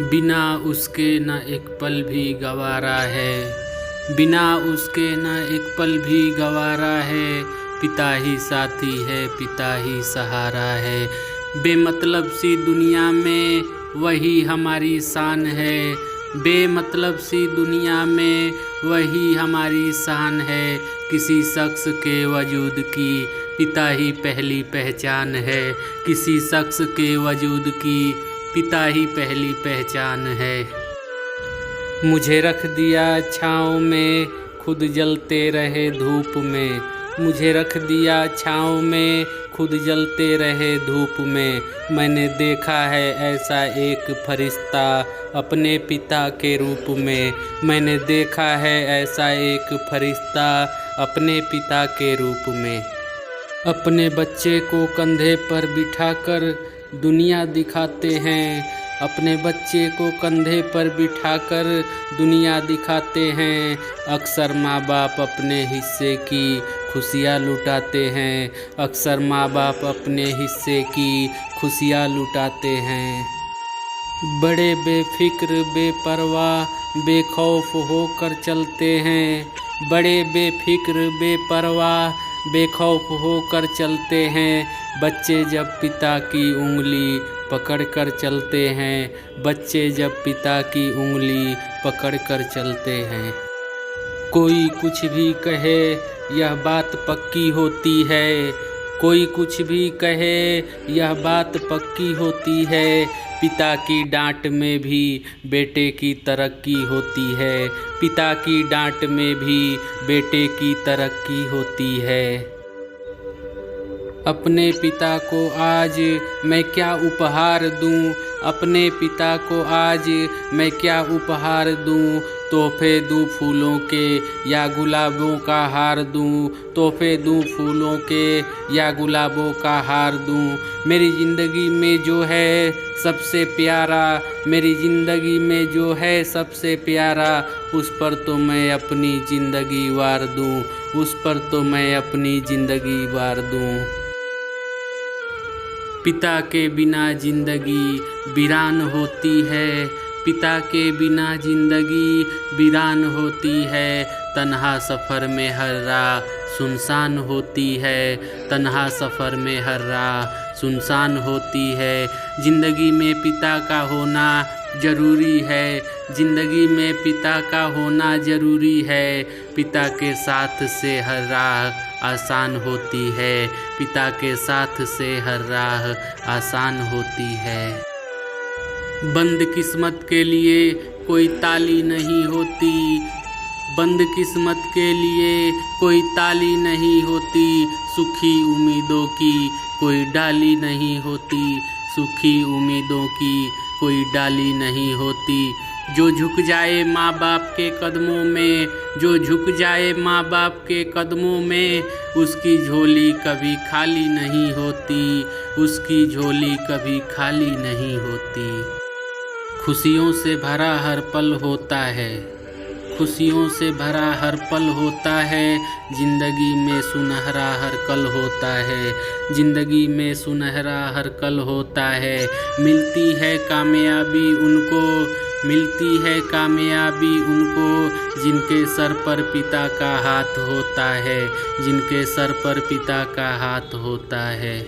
बिना उसके न एक पल भी गवारा है, बिना उसके न एक पल भी गवारा है। पिता ही साथी है, पिता ही सहारा है। बेमतलब सी दुनिया में वही हमारी शान है, बेमतलब सी दुनिया में वही हमारी शान है। किसी शख्स के वजूद की पिता ही पहली पहचान है, किसी शख्स के वजूद की पिता ही पहली पहचान है। मुझे रख दिया छाँव में, खुद जलते रहे धूप में। मुझे रख दिया छाँव में, खुद जलते रहे धूप में। मैंने देखा है ऐसा एक फरिश्ता अपने पिता के रूप में। मैंने देखा है ऐसा एक फरिश्ता अपने पिता के रूप में। अपने बच्चे को कंधे पर बिठाकर दुनिया दिखाते हैं, अपने बच्चे को कंधे पर बिठाकर दुनिया दिखाते हैं। अक्सर माँ बाप अपने हिस्से की खुशियाँ लुटाते हैं, अक्सर माँ बाप अपने हिस्से की खुशियाँ लुटाते हैं। बड़े बेफिक्र बेपरवाह बेखौफ होकर चलते हैं, बड़े बेफिक्र बेपरवाह बेखौफ होकर चलते हैं। बच्चे जब पिता की उंगली पकड़कर चलते हैं, बच्चे जब पिता की उंगली पकड़कर चलते हैं। कोई कुछ भी कहे यह बात पक्की होती है, कोई कुछ भी कहे यह बात पक्की होती है। पिता की डांट में भी बेटे की तरक्की होती है, पिता की डांट में भी बेटे की तरक्की होती है। अपने पिता को आज मैं क्या उपहार दूं, अपने पिता को आज मैं क्या उपहार दूं। तोहफे दूं फूलों के या गुलाबों का हार दूं, तोहफे दूं फूलों के या गुलाबों का हार दूं। मेरी ज़िंदगी में जो है सबसे प्यारा, मेरी ज़िंदगी में जो है सबसे प्यारा, उस पर तो मैं अपनी ज़िंदगी वार दूं, उस पर तो मैं अपनी ज़िंदगी वार दूं। पिता के बिना ज़िंदगी वीरान होती है, पिता के बिना ज़िंदगी वीरान होती है। तन्हा सफ़र में हर राह सुनसान होती है, तन्हा सफ़र में हर राह सुनसान होती है। ज़िंदगी में पिता का होना ज़रूरी है, ज़िंदगी में पिता का होना ज़रूरी है। पिता के साथ से हर राह आसान होती है, पिता के साथ से हर राह आसान होती है। बंद किस्मत के लिए कोई ताली नहीं होती, बंद किस्मत के लिए कोई ताली नहीं होती। सुखी उम्मीदों की कोई डाली नहीं होती, सुखी उम्मीदों की कोई डाली नहीं होती। जो झुक जाए माँ बाप के कदमों में, जो झुक जाए माँ बाप के कदमों में, उसकी झोली कभी खाली नहीं होती, उसकी झोली कभी खाली नहीं होती। खुशियों से भरा हर पल होता है, खुशियों से भरा हर पल होता है। ज़िंदगी में सुनहरा हर कल होता है, ज़िंदगी में सुनहरा हर कल होता है। मिलती है कामयाबी उनको, मिलती है कामयाबी उनको, जिनके सर पर पिता का हाथ होता है, जिनके सर पर पिता का हाथ होता है।